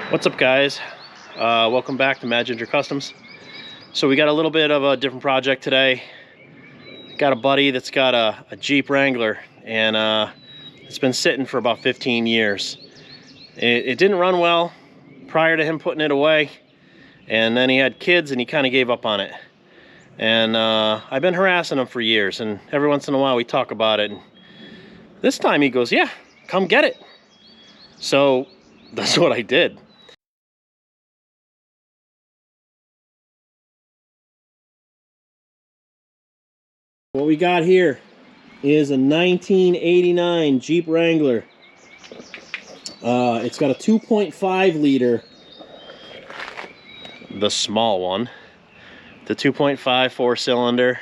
What's up, guys? Welcome back to Mad Ginger Customs. So we got a little bit of a different project today. Got a buddy that's got a Jeep Wrangler, and it's been sitting for about 15 years. It didn't run well prior to him putting it away, and then he had kids and he kind of gave up on it. And I've been harassing him for years, and every once in a while we talk about it. And this time he goes, yeah, come get it. So that's what I did. What we got here is a 1989 Jeep Wrangler. It's got a 2.5 liter, the small one, the 2.5 4-cylinder.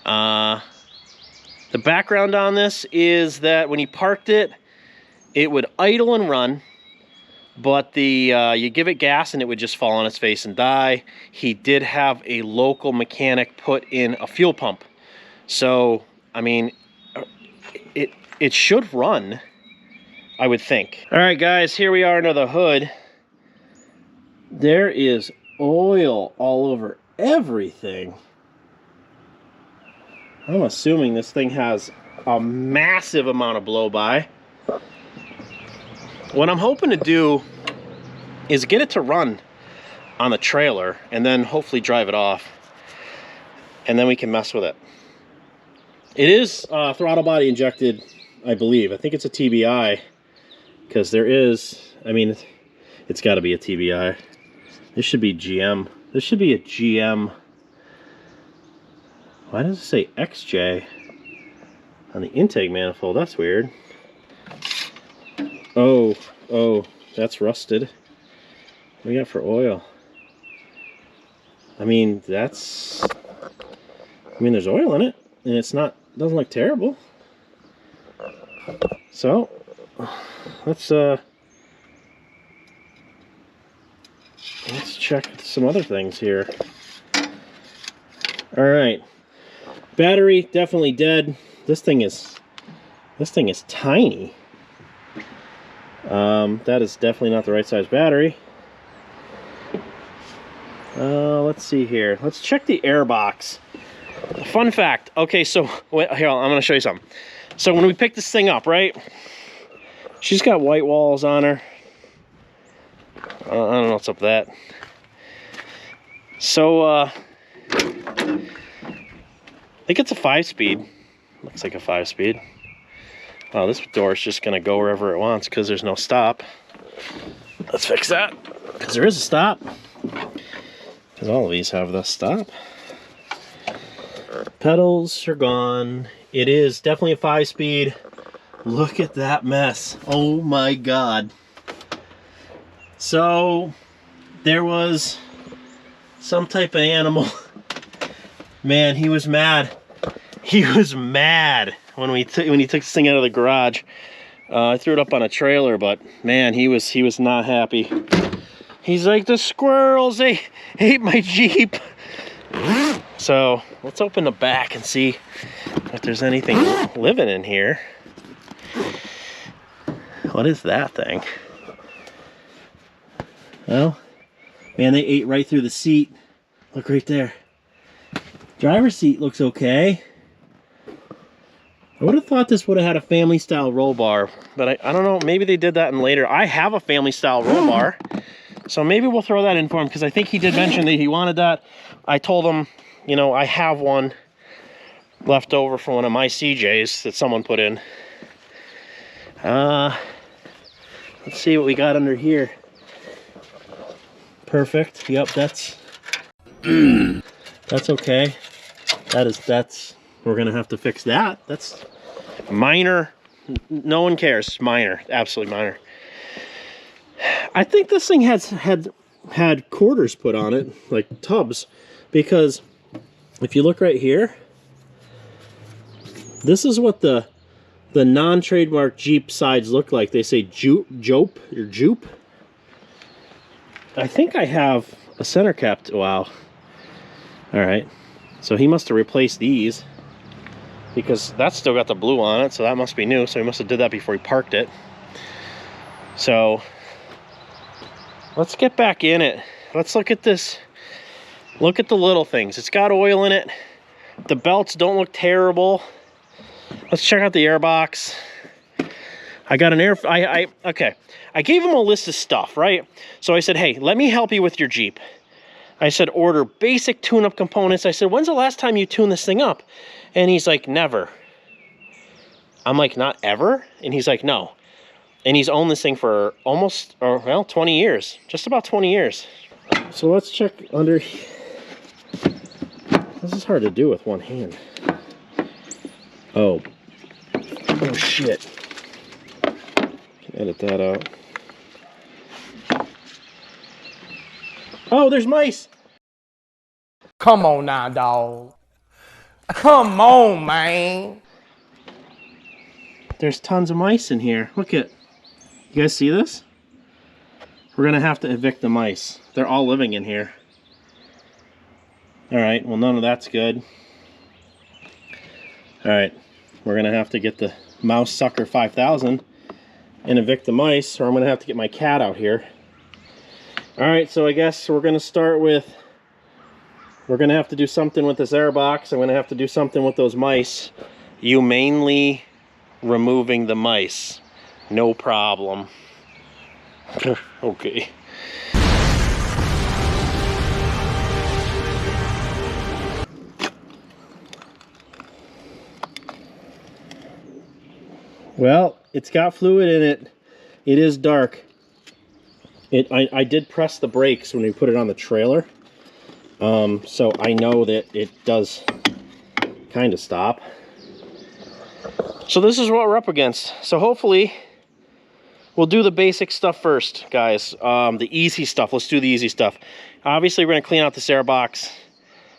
The background on this is that when he parked it, it would idle and run, but you give it gas and it would just fall on its face and die. He did have a local mechanic put in a fuel pump. So, I mean, it should run, I would think. All right, guys, here we are under the hood. There is oil all over everything. I'm assuming this thing has a massive amount of blow-by. What I'm hoping to do is get it to run on the trailer and then hopefully drive it off, and then we can mess with it. It is throttle body injected, I believe. I think it's a TBI, because there is, I mean, it's got to be a TBI. This should be GM. This should be a GM. Why does it say XJ on the intake manifold? That's weird. Oh, that's rusted. What do we got for oil? I mean, there's oil in it, and it's not, doesn't look terrible. So let's check some other things here. All right, battery definitely dead. This thing is tiny. That is definitely not the right size battery. Let's see here. Let's check the air box. Fun fact. Okay, so here, I'm going to show you something. So when we picked this thing up, right? She's got white walls on her. I don't know what's up with that. So I think it's a 5-speed. Looks like a 5-speed. Wow, this door is just going to go wherever it wants because there's no stop. Let's fix that, because there is a stop. Because all of these have the stop. Pedals are gone. It is definitely a 5-speed. Look at that mess. Oh my God. So there was some type of animal. Man, he was mad. He was mad when he took this thing out of the garage. I threw it up on a trailer, but man, he was not happy. He's like, the squirrels, they ate my Jeep. So let's open the back and see if there's anything living in here. What is that thing? Well, man, they ate right through the seat. Look right there. Driver's seat looks okay. I would have thought this would have had a family style roll bar, but I don't know, maybe they did that in later. I have a family style roll bar, so maybe we'll throw that in for him, because I think he did mention that he wanted that. I told him, you know, I have one left over from one of my CJs that someone put in. Let's see what we got under here. Perfect. Yep, that's that's okay. We're gonna have to fix that. That's minor. No one cares. Minor. Absolutely minor. I think this thing had quarters put on it, like tubs, because if you look right here, this is what the non-trademark Jeep sides look like. They say Jope or Jupe. I think I have a center cap. Wow. All right. So he must have replaced these, because that's still got the blue on it, so that must be new. So he must have did that before he parked it. So Let's get back in it. Let's look at this. Look at the little things. It's got oil in it. The belts don't look terrible. Let's check out the air box. I got an air, okay. I gave him a list of stuff, right? So I said, hey, let me help you with your Jeep. I said, order basic tune-up components. I said, when's the last time you tuned this thing up? And he's like, never. I'm like, not ever? And he's like, no. And he's owned this thing for almost, or well, 20 years. Just about 20 years. So let's check under. This is hard to do with one hand. Oh shit. Can edit that out. Oh, there's mice. Come on now, dog. Come on, man. There's tons of mice in here. Look at, you guys see this? We're gonna have to evict the mice. They're all living in here. All right, well, none of that's good. All right, we're gonna have to get the Mouse Sucker 5000 and evict the mice, or I'm gonna have to get my cat out here. All right, so I guess we're gonna start with, we're gonna have to do something with this air box. I'm gonna have to do something with those mice. You mainly removing the mice, no problem. Okay. Well, it's got fluid in it. It is dark. I did press the brakes when we put it on the trailer. So I know that it does kind of stop. So this is what we're up against. So hopefully we'll do the basic stuff first, guys. The easy stuff. Let's do the easy stuff. Obviously, we're gonna clean out this air box.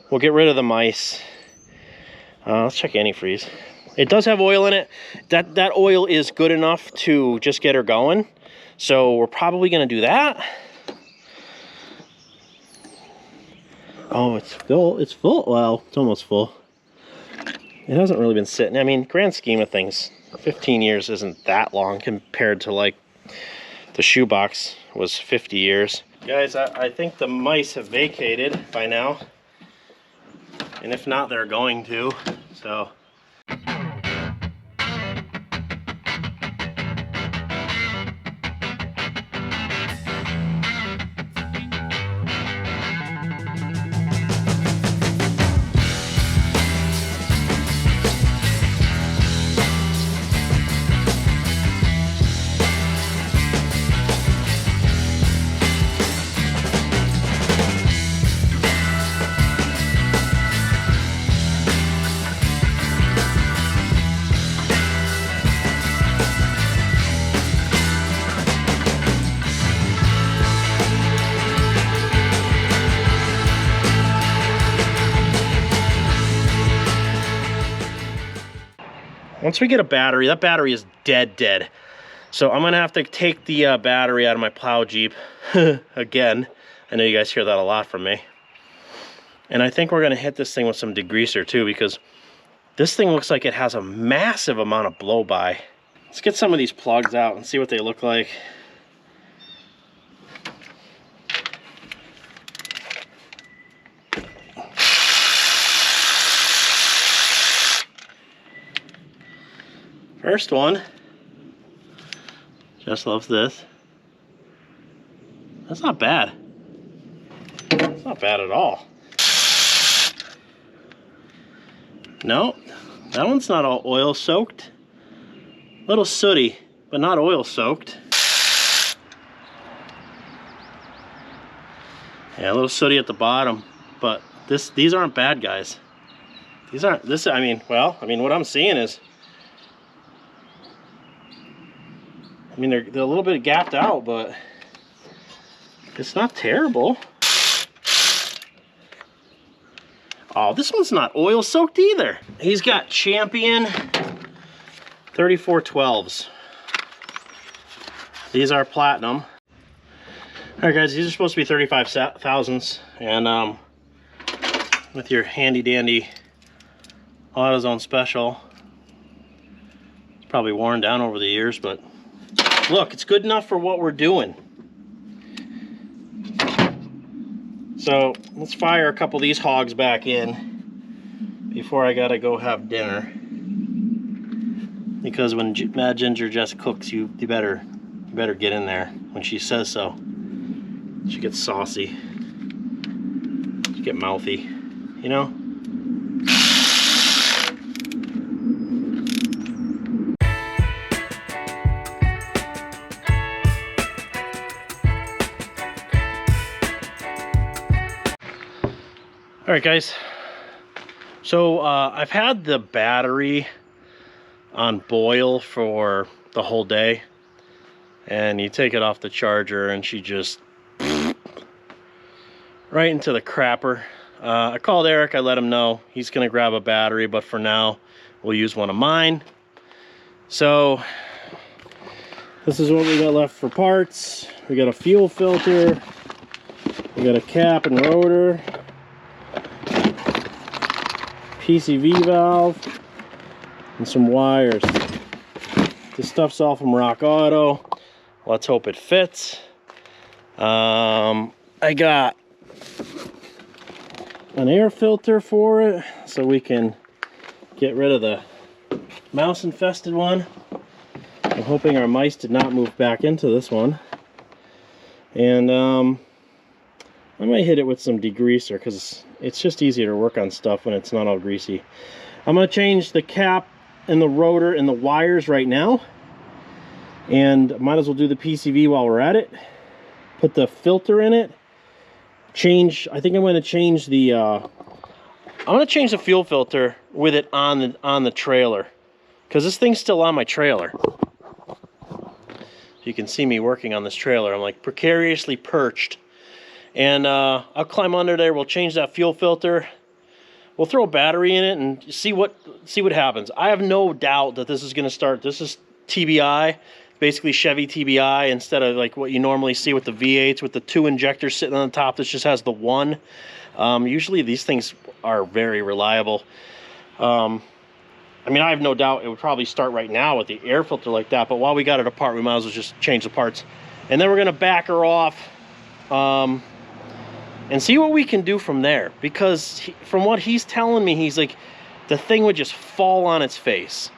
We'll get rid of the mice. Let's check antifreeze. It does have oil in it. That oil is good enough to just get her going. So we're probably gonna do that. Oh, it's full. It's full. Well, it's almost full. It hasn't really been sitting. I mean, grand scheme of things, 15 years isn't that long compared to like the shoebox was 50 years. Guys, I think the mice have vacated by now. And if not, they're going to. So. Once we get a battery, that battery is dead. So I'm gonna have to take the battery out of my plow Jeep again. I know you guys hear that a lot from me. And I think we're gonna hit this thing with some degreaser too, because this thing looks like it has a massive amount of blow-by. Let's get some of these plugs out and see what they look like. First one, just loves this. That's not bad. It's not bad at all. No, that one's not all oil soaked. A little sooty, but not oil soaked. Yeah, a little sooty at the bottom, but these aren't bad, guys. These aren't, I mean, what I'm seeing is, I mean, they're a little bit gapped out, but it's not terrible. Oh, this one's not oil soaked either. He's got Champion 3412s. These are platinum. All right, guys, these are supposed to be 35,000s, and with your handy dandy AutoZone special, it's probably worn down over the years, but look, it's good enough for what we're doing. So let's fire a couple of these hogs back in before I gotta go have dinner. Because when Mad Ginger just cooks, you better get in there when she says so. She gets saucy. She get mouthy, you know? All right, guys. So I've had the battery on boil for the whole day, and you take it off the charger and she just right into the crapper. I called Eric, I let him know he's gonna grab a battery, but for now we'll use one of mine. So this is what we got left for parts. We got a fuel filter, we got a cap and rotor, PCV valve, and some wires. This stuff's all from Rock Auto. Let's hope it fits. I got an air filter for it so we can get rid of the mouse infested one. I'm hoping our mice did not move back into this one. And I might hit it with some degreaser because it's just easier to work on stuff when it's not all greasy. I'm going to change the cap and the rotor and the wires right now, and might as well do the PCV while we're at it. Put the filter in it. I think I'm going to change the fuel filter with it on the trailer, because this thing's still on my trailer. You can see me working on this trailer. I'm like precariously perched, and I'll climb under there. We'll change that fuel filter. We'll throw a battery in it and see what happens. I have no doubt that this is going to start. This is TBI, basically Chevy TBI, instead of like what you normally see with the V8s with the 2 injectors sitting on the top. This just has the 1. Usually these things are very reliable. I mean, I have no doubt it would probably start right now with the air filter like that, but while we got it apart, we might as well just change the parts. And then we're going to back her off and see what we can do from there. Because from what he's telling me, he's like, the thing would just fall on its face.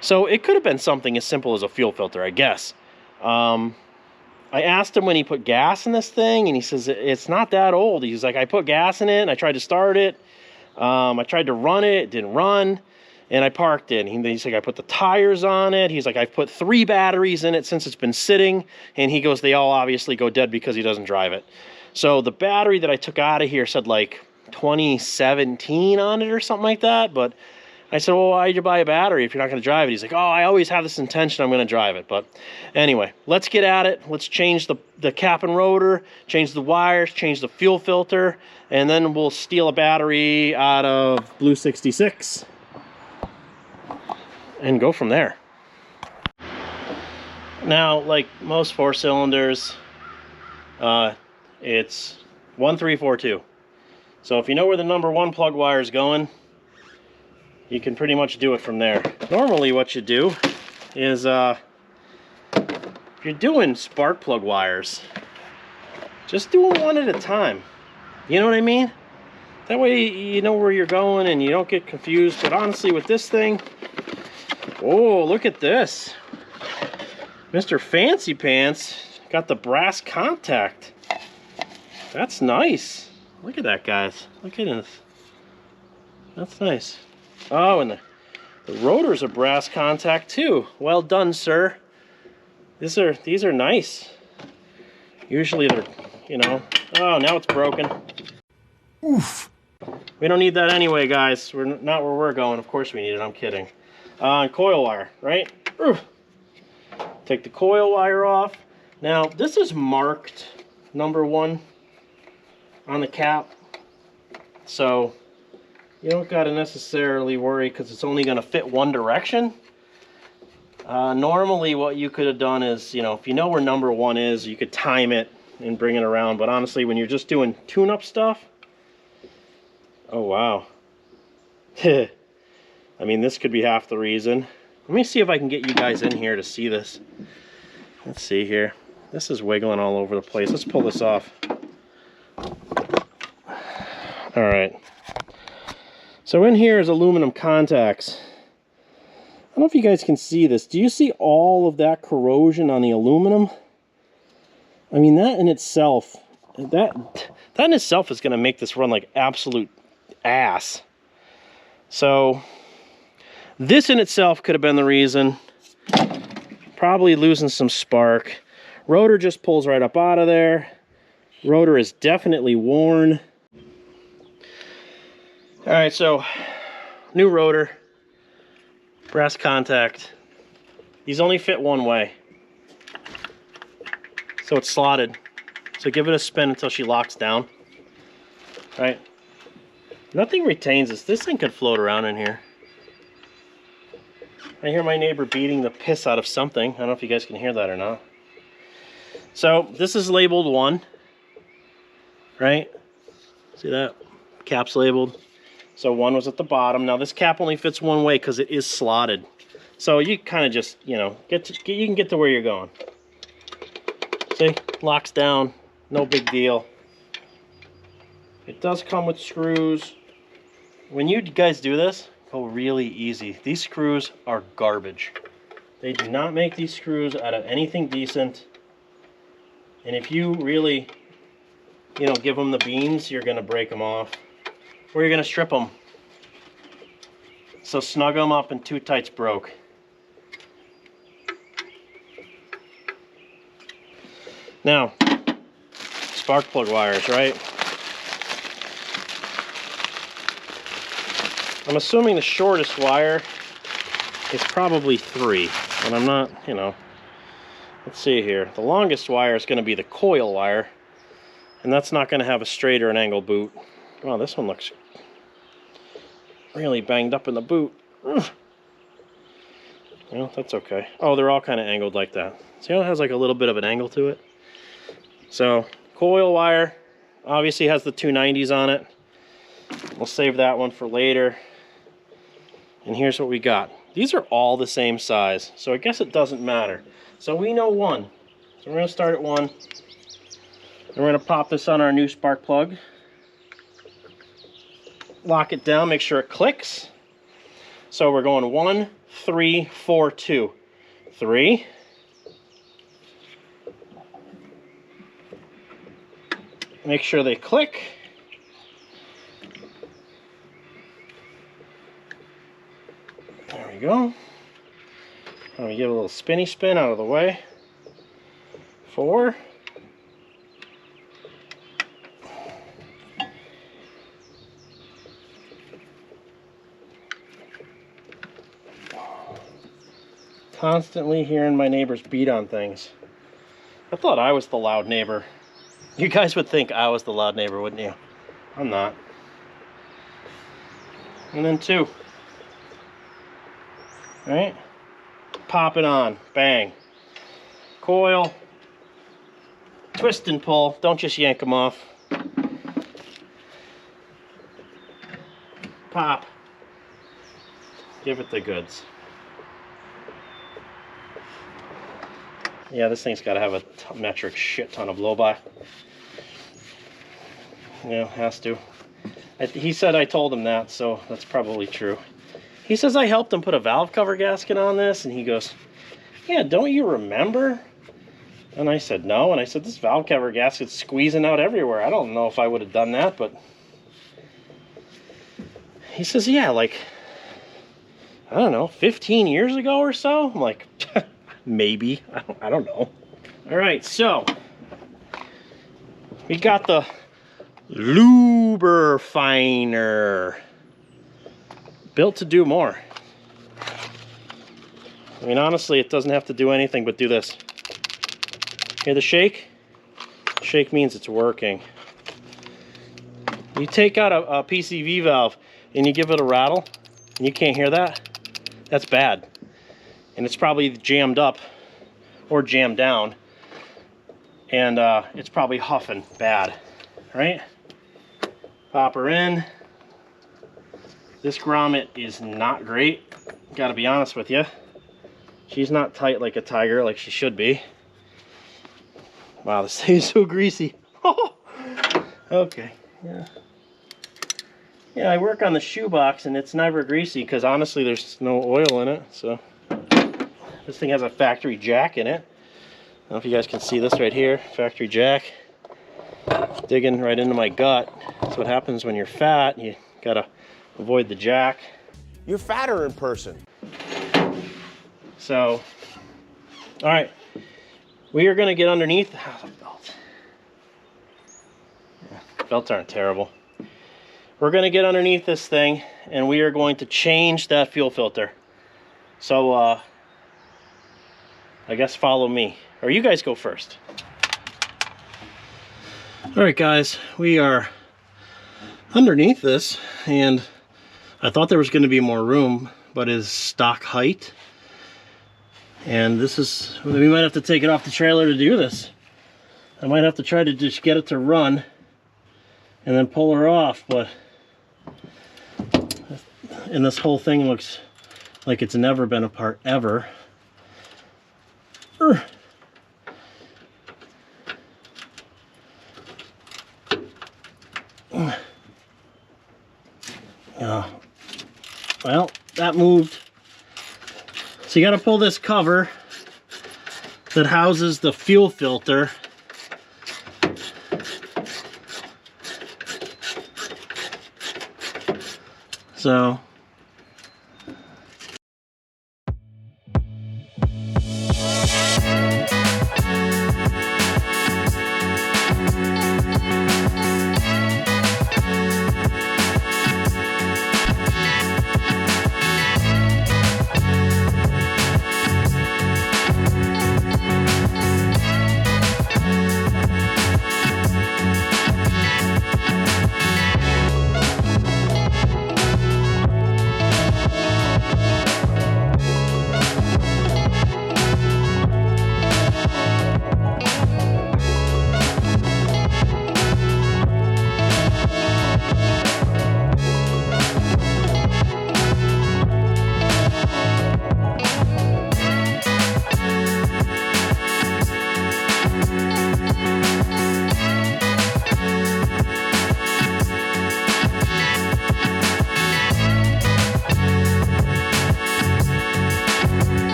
So it could have been something as simple as a fuel filter, I guess. I asked him when he put gas in this thing, and he says it's not that old. He's like, I put gas in it, and I tried to start it. I tried to run it, it didn't run. And I parked it. He's like, I put the tires on it. He's like, I've put 3 batteries in it since it's been sitting. And he goes, they all obviously go dead because he doesn't drive it. So the battery that I took out of here said like 2017 on it or something like that. But I said, well, why'd you buy a battery if you're not going to drive it? He's like, oh, I always have this intention I'm going to drive it. But anyway, let's get at it. Let's change the cap and rotor, change the wires, change the fuel filter, and then we'll steal a battery out of Blue 66. And go from there. Now, like most 4-cylinders, it's 1-3-4-2. So if you know where the number 1 plug wire is going, you can pretty much do it from there. Normally what you do is, if you're doing spark plug wires, just do them one at a time. You know what I mean? That way you know where you're going and you don't get confused. But honestly, with this thing, oh, look at this. Mr. Fancy Pants got the brass contact. That's nice. Look at that, guys. Look at this. That's nice. Oh, and the rotor's a brass contact too. Well done, sir. These are nice. Usually they're, you know, oh, now it's broken. Oof. We don't need that anyway, guys. We're not where we're going. Of course we need it. I'm kidding. Coil wire, right? Take the coil wire off. Now, this is marked number 1 on the cap, so you don't got to necessarily worry because it's only going to fit one direction. Normally what you could have done is, you know, if you know where number 1 is, you could time it and bring it around. But honestly, when you're just doing tune-up stuff, oh wow. I mean, this could be half the reason. Let me see if I can get you guys in here to see this. Let's see here. This is wiggling all over the place. Let's pull this off. All right. So in here is aluminum contacts. I don't know if you guys can see this. Do you see all of that corrosion on the aluminum? I mean, that in itself, that in itself is going to make this run like absolute ass. So this in itself could have been the reason. Probably losing some spark. Rotor just pulls right up out of there. Rotor is definitely worn. All right, so new rotor, brass contact. These only fit one way. So it's slotted. So give it a spin until she locks down. Right? Nothing retains this. This thing could float around in here. I hear my neighbor beating the piss out of something. I don't know if you guys can hear that or not. So this is labeled 1. Right? See that? Cap's labeled. So 1 was at the bottom. Now this cap only fits one way because it is slotted. So you kind of just, you know, you can get to where you're going. See, locks down, no big deal. It does come with screws. When you guys do this, go really easy. These screws are garbage. They do not make these screws out of anything decent. And if you really, you know, give them the beans, you're gonna break them off. Or you're gonna strip them. So snug them up and too tight's broke. Now, spark plug wires, right? I'm assuming the shortest wire is probably 3, but I'm not, you know. Let's see here. The longest wire is going to be the coil wire, and that's not going to have a straight or an angle boot. Wow, this one looks really banged up in the boot. Ugh. Well, that's okay. Oh, they're all kind of angled like that. See how it has like a little bit of an angle to it? So, coil wire obviously has the 290s on it. We'll save that one for later. And here's what we got. These are all the same size, so I guess it doesn't matter. So we know 1. So we're going to start at 1. And we're going to pop this on our new spark plug. Lock it down, make sure it clicks. So we're going 1, 3, 4, 2. 3. Make sure they click. There we go. Let me give a little spinny spin out of the way. 4. Constantly hearing my neighbors beat on things. I thought I was the loud neighbor. You guys would think I was the loud neighbor, wouldn't you? I'm not. And then 2. Right? Pop it on. Bang. Coil. Twist and pull. Don't just yank them off. Pop. Give it the goods. Yeah, this thing's got to have a metric shit ton of blow-by. Yeah, has to. He said I told him that, so that's probably true. He says I helped him put a valve cover gasket on this, and he goes, yeah, don't you remember? And I said, no. And I said, this valve cover gasket's squeezing out everywhere. I don't know if I would have done that, but... He says, yeah, like, I don't know, 15 years ago or so? I'm like, maybe. I don't know. All right, so we got the Luber Finer. Built to do more. I mean, honestly, it doesn't have to do anything but do this. Hear the shake? Shake means it's working. You take out a PCV valve and you give it a rattle, and you can't hear that, that's bad. And it's probably jammed up or jammed down, and it's probably huffing bad, right? Pop her in. This grommet is not great, gotta be honest with you. She's not tight like a tiger like she should be. Wow, this thing is so greasy. Okay, yeah. Yeah, I work on the shoebox and it's never greasy because honestly there's no oil in it. So this thing has a factory jack in it. I don't know if you guys can see this right here, factory jack. Digging right into my gut. That's what happens when you're fat. You gotta avoid the jack. You're fatter in person. So, all right, we are gonna get underneath. Oh, the belt. Yeah, belts aren't terrible. We're gonna get underneath this thing and we are going to change that fuel filter. So, I guess follow me, or you guys go first. All right, guys, we are underneath this, and I thought there was going to be more room, but it's stock height. And this is, we might have to take it off the trailer to do this. I might have to try to just get it to run and then pull her off, but and this whole thing looks like it's never been apart ever. Well, that moved. So you got to pull this cover that houses the fuel filter. So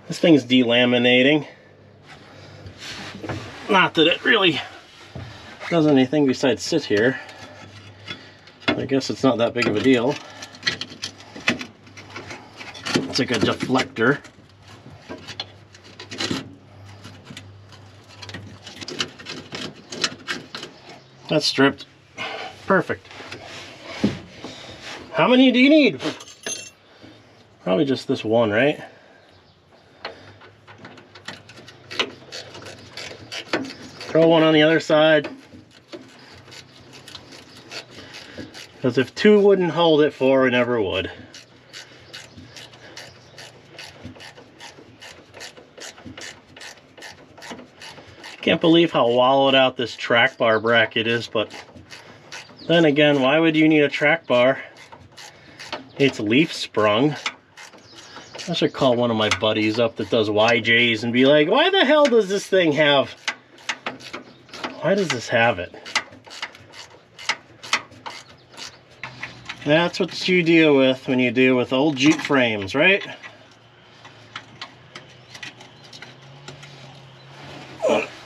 this thing's delaminating. Not that it really does anything besides sit here. I guess it's not that big of a deal. It's like a deflector. That's stripped. Perfect. How many do you need? Probably just this one, right? Throw one on the other side. Because if two wouldn't hold it, four never would. Can't believe how wallowed out this track bar bracket is, but then again, why would you need a track bar? It's leaf sprung. I should call one of my buddies up that does YJs and be like, why the hell does this thing have... Why does this have it? That's what you deal with when you deal with old Jeep frames, right?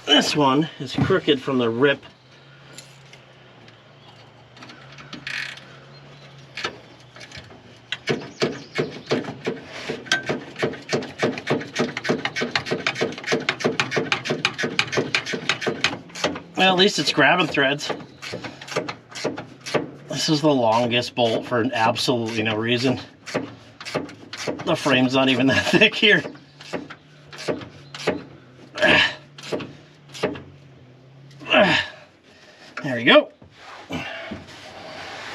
This one is crooked from the rip. Well, at least it's grabbing threads. This is the longest bolt for absolutely no reason. The frame's not even that thick here. There we go.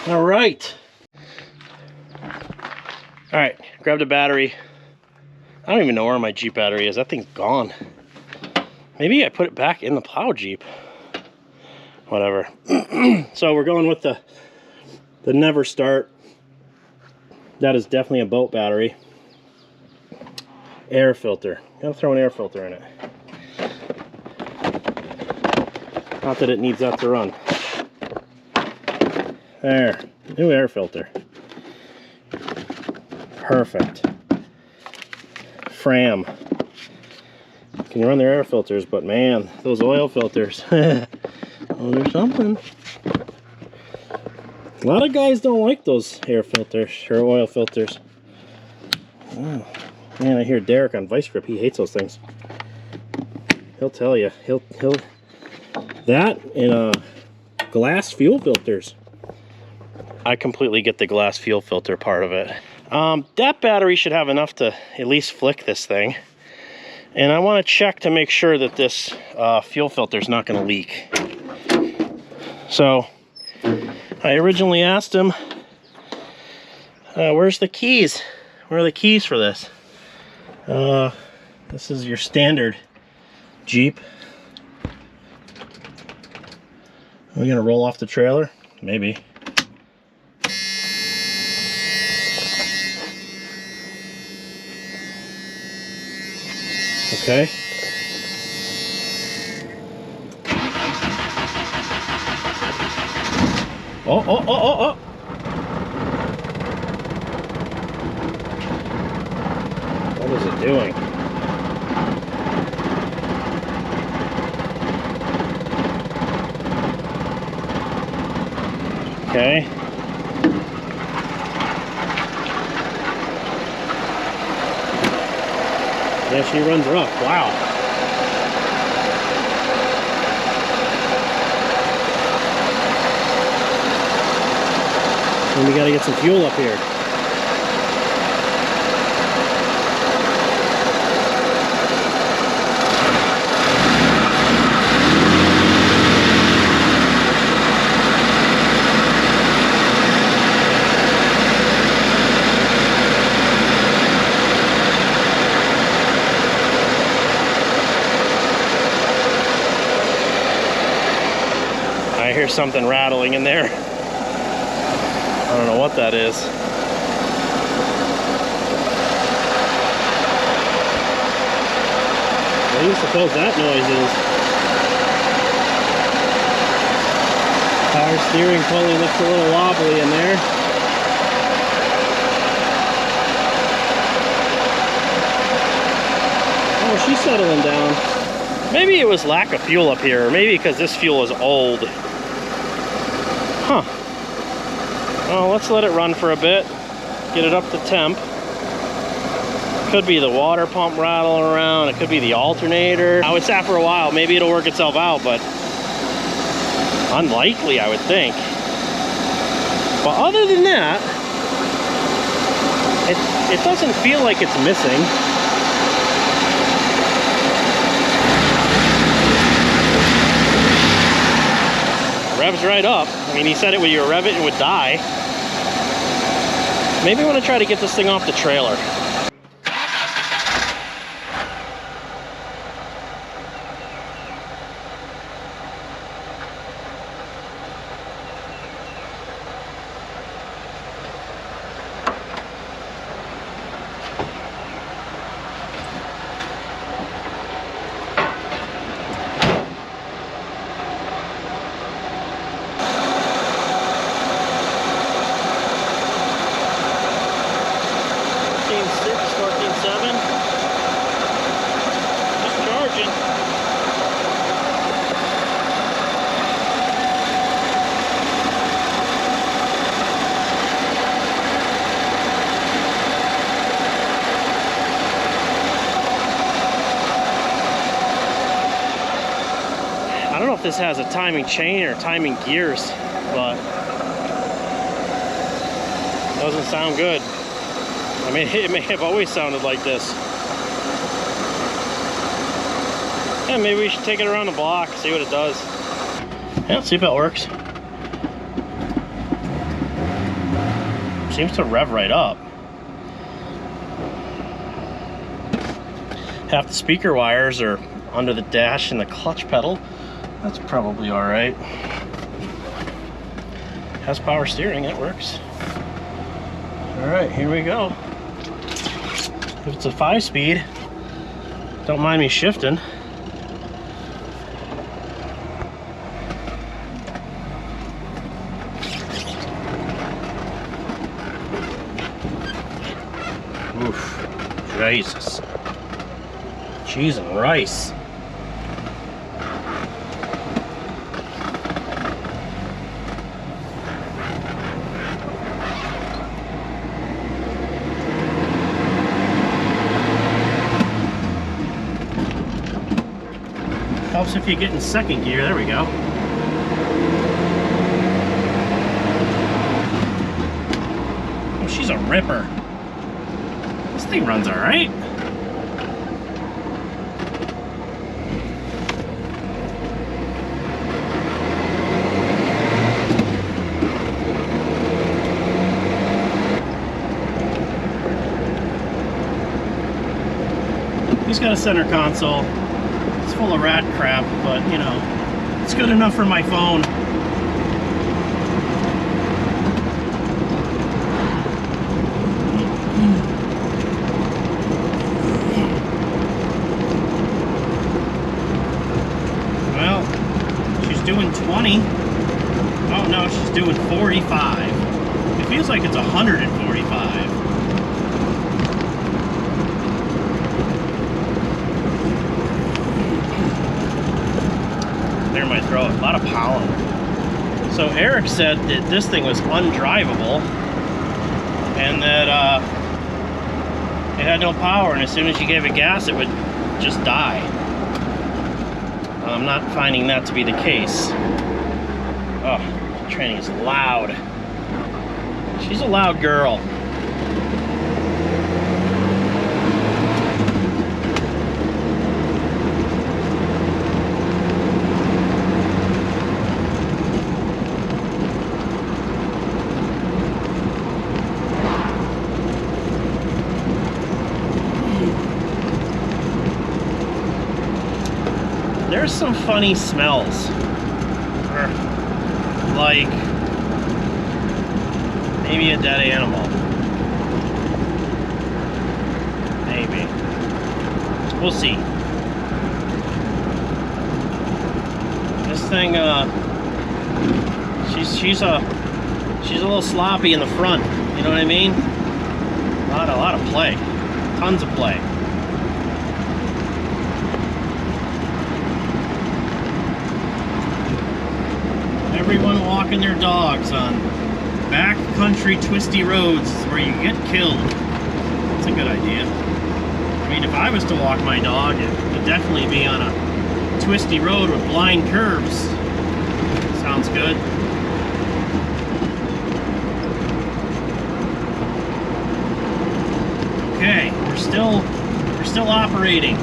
All right. All right, grabbed a battery. I don't even know where my Jeep battery is. That thing's gone. Maybe I put it back in the plow Jeep. whatever. So we're going with the Never Start. That is definitely a boat battery. Air filter. Gotta throw an air filter in it. Not that it needs that to run. There. New air filter. Perfect. Fram. Can run their air filters, but man, those oil filters. Oh, there's something. A lot of guys don't like those air filters or oil filters. Oh, man, I hear Derek on Vice Grip. He hates those things. He'll tell you. He'll that and glass fuel filters. I completely get the glass fuel filter part of it. That battery should have enough to at least flick this thing. And I want to check to make sure that this fuel filter is not going to leak. So I originally asked him, where's the keys? Where are the keys for this? This is your standard Jeep. Are we going to roll off the trailer? Maybe. Okay. Oh. What is it doing? Okay. Yeah, she runs rough. Wow. And we gotta get some fuel up here. I hear something rattling in there. I don't know what that is. What do you suppose that noise is? Power steering pulley looks a little wobbly in there. Oh, she's settling down. Maybe it was lack of fuel up here, or maybe because this fuel is old. Huh. Well, let's let it run for a bit. Get it up to temp. Could be the water pump rattling around. It could be the alternator. I would sat for a while. Maybe it'll work itself out, but unlikely, I would think. But other than that, it doesn't feel like it's missing. Revs right up. I mean, he said it when you rev it, it would die. Maybe I want to try to get this thing off the trailer. I don't know if this has a timing chain or timing gears, but it doesn't sound good. I mean, it may have always sounded like this. Yeah, maybe we should take it around the block, see what it does. Yeah, see if it works. Seems to rev right up. Half the speaker wires are under the dash and the clutch pedal. That's probably all right. Has power steering, it works. All right, here we go. If it's a 5-speed, don't mind me shifting. Oof, Jesus. Cheese and rice. Helps if you get in second gear. There we go. Oh, she's a ripper. This thing runs all right. He's got a center console. It's full of rat crap, but you know, it's good enough for my phone. Well, she's doing 20. Oh no, she's doing 45. It feels like it's 145. Clear my throat. A lot of pollen. So Eric said that this thing was undrivable and that it had no power, and as soon as you gave it gas it would just die. I'm not finding that to be the case. Oh, the tranny is loud. She's a loud girl. There's some funny smells. Like maybe a dead animal. Maybe. We'll see. This thing she's a little sloppy in the front, you know what I mean? A lot of play. Tons of play. Everyone walking their dogs on backcountry twisty roads is where you get killed. That's a good idea. I mean, if I was to walk my dog, it would definitely be on a twisty road with blind curves. Sounds good. Okay, we're still operating.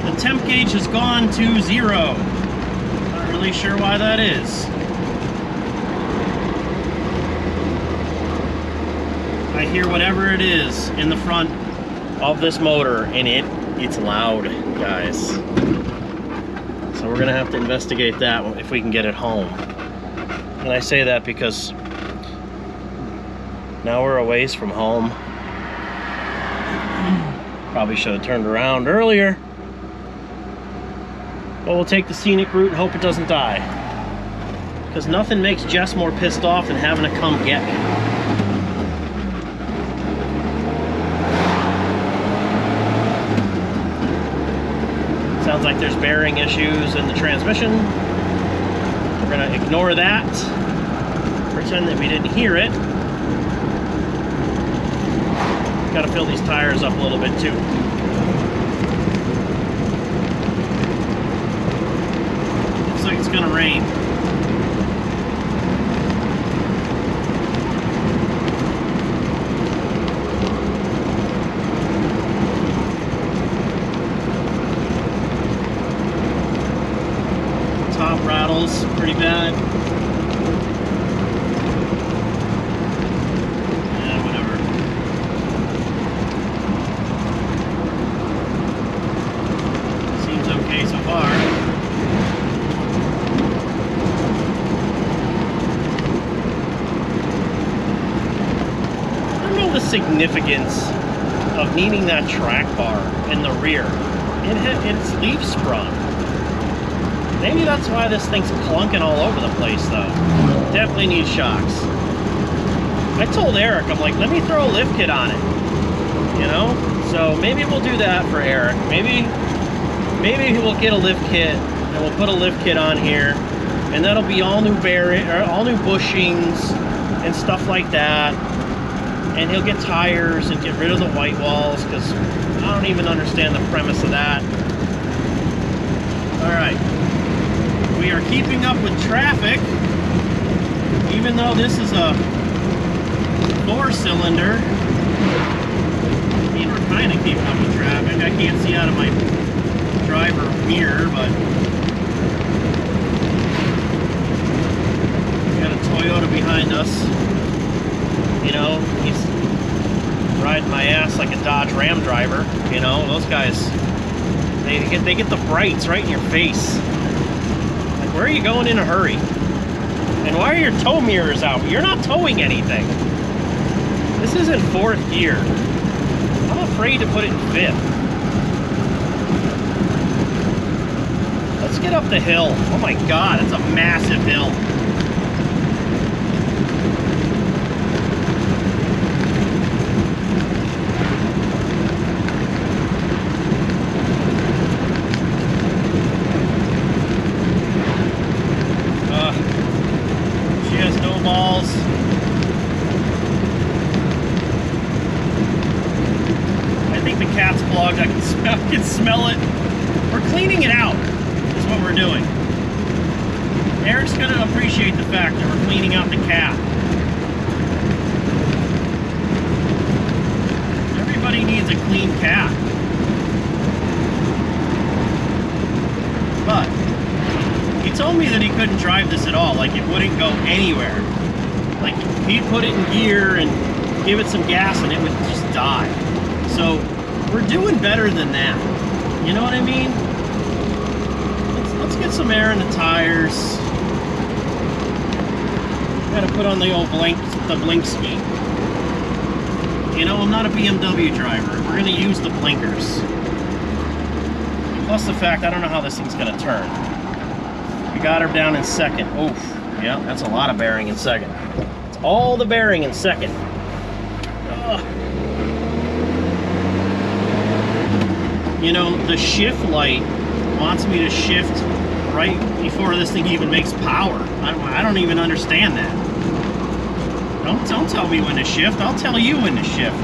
The temp gauge has gone to 0. Really sure why that is. I hear whatever it is in the front of this motor, and it's loud, guys. So we're gonna have to investigate that if we can get it home. And I say that because now we're a ways from home. Probably should have turned around earlier. But we'll take the scenic route and hope it doesn't die. Because nothing makes Jess more pissed off than having to come get me. Sounds like there's bearing issues in the transmission. We're gonna ignore that. Pretend that we didn't hear it. Gotta fill these tires up a little bit too. Looks like it's gonna rain. Top rattles pretty bad. Yeah, whatever. Seems okay so significance of needing that track bar in the rear? It's leaf sprung. Maybe that's why this thing's clunking all over the place though. Definitely needs shocks. I told Eric, I'm like, let me throw a lift kit on it. You know? So maybe we'll do that for Eric. Maybe we'll get a lift kit and we'll put a lift kit on here, and that'll be all new bearing, or all new bushings and stuff like that. And he'll get tires and get rid of the white walls, because I don't even understand the premise of that. All right, we are keeping up with traffic, even though this is a 4-cylinder. I mean, we're kind of keeping up with traffic. I can't see out of my driver mirror, but we got a Toyota behind us. You know, he's riding my ass like a Dodge Ram driver. You know, those guys, they get the brights right in your face. Like, where are you going in a hurry? And why are your tow mirrors out? You're not towing anything. This isn't 4th gear. I'm afraid to put it in 5th. Let's get up the hill. Oh my God, it's a massive hill. She has no balls. I think the cat's plugged. I can smell it. We're cleaning it out. Is what we're doing. Eric's gonna appreciate the fact that we're cleaning out the cat. Everybody needs a clean cat. But he told me that he couldn't drive this at all, like it wouldn't go anywhere. Like he'd put it in gear and give it some gas and it would just die. So we're doing better than that. You know what I mean? Let's get some air in the tires. Gotta put on the old blink ski. You know, I'm not a BMW driver. We're gonna use the blinkers. Plus the fact I don't know how this thing's gonna turn. We got her down in 2nd. Oof. Yeah, that's a lot of bearing in 2nd. It's all the bearing in 2nd. Ugh. You know, the shift light wants me to shift right before this thing even makes power. I don't even understand that. Don't tell me when to shift. I'll tell you when to shift.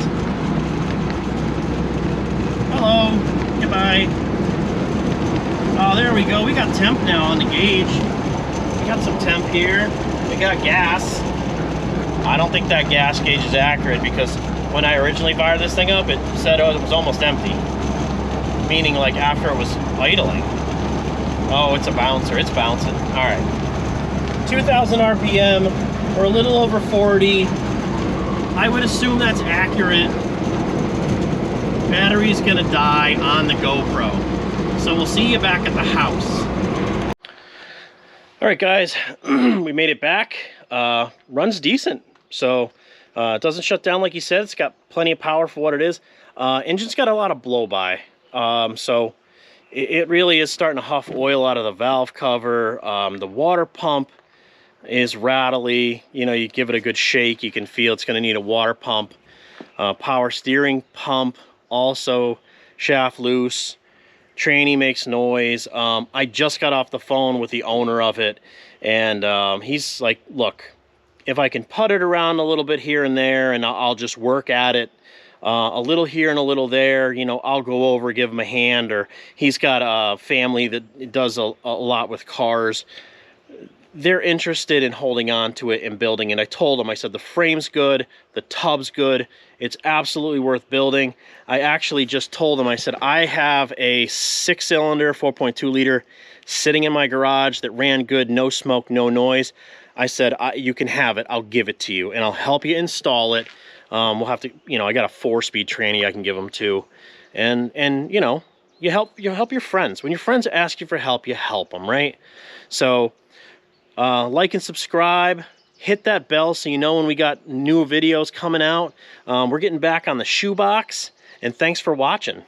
Hello. Goodbye. Oh, there we go. We got temp now on the gauge. We got some temp here. We got gas. I don't think that gas gauge is accurate, because when I originally fired this thing up, it said it was almost empty. Meaning like after it was idling. Oh, it's a bouncer. It's bouncing. All right. 2,000 RPM. We're a little over 40. I would assume that's accurate. Battery's gonna die on the GoPro. So we'll see you back at the house. All right, guys, we made it back. Runs decent. So it doesn't shut down like you said. It's got plenty of power for what it is. Engine's got a lot of blow-by. So it really is starting to huff oil out of the valve cover. The water pump is rattly. You know, you give it a good shake, you can feel it's going to need a water pump. Power steering pump also shaft loose. Tranny makes noise. I just got off the phone with the owner of it, and he's like, look, if I can put it around a little bit here and there, and I'll just work at it a little here and a little there, you know, I'll go over, give him a hand. Or he's got a family that does a lot with cars. They're interested in holding on to it and building it. I told him, I said, the frame's good, the tub's good, it's absolutely worth building. I actually just told him, I said, I have a 6-cylinder, 4.2 liter sitting in my garage that ran good, no smoke, no noise. I said, you can have it, I'll give it to you, and I'll help you install it. We'll have to, you know, I got a 4-speed tranny I can give them too. And you know, you help your friends. When your friends ask you for help, you help them, right? So, like and subscribe, hit that bell so you know when we got new videos coming out. We're getting back on the shoebox, and thanks for watching.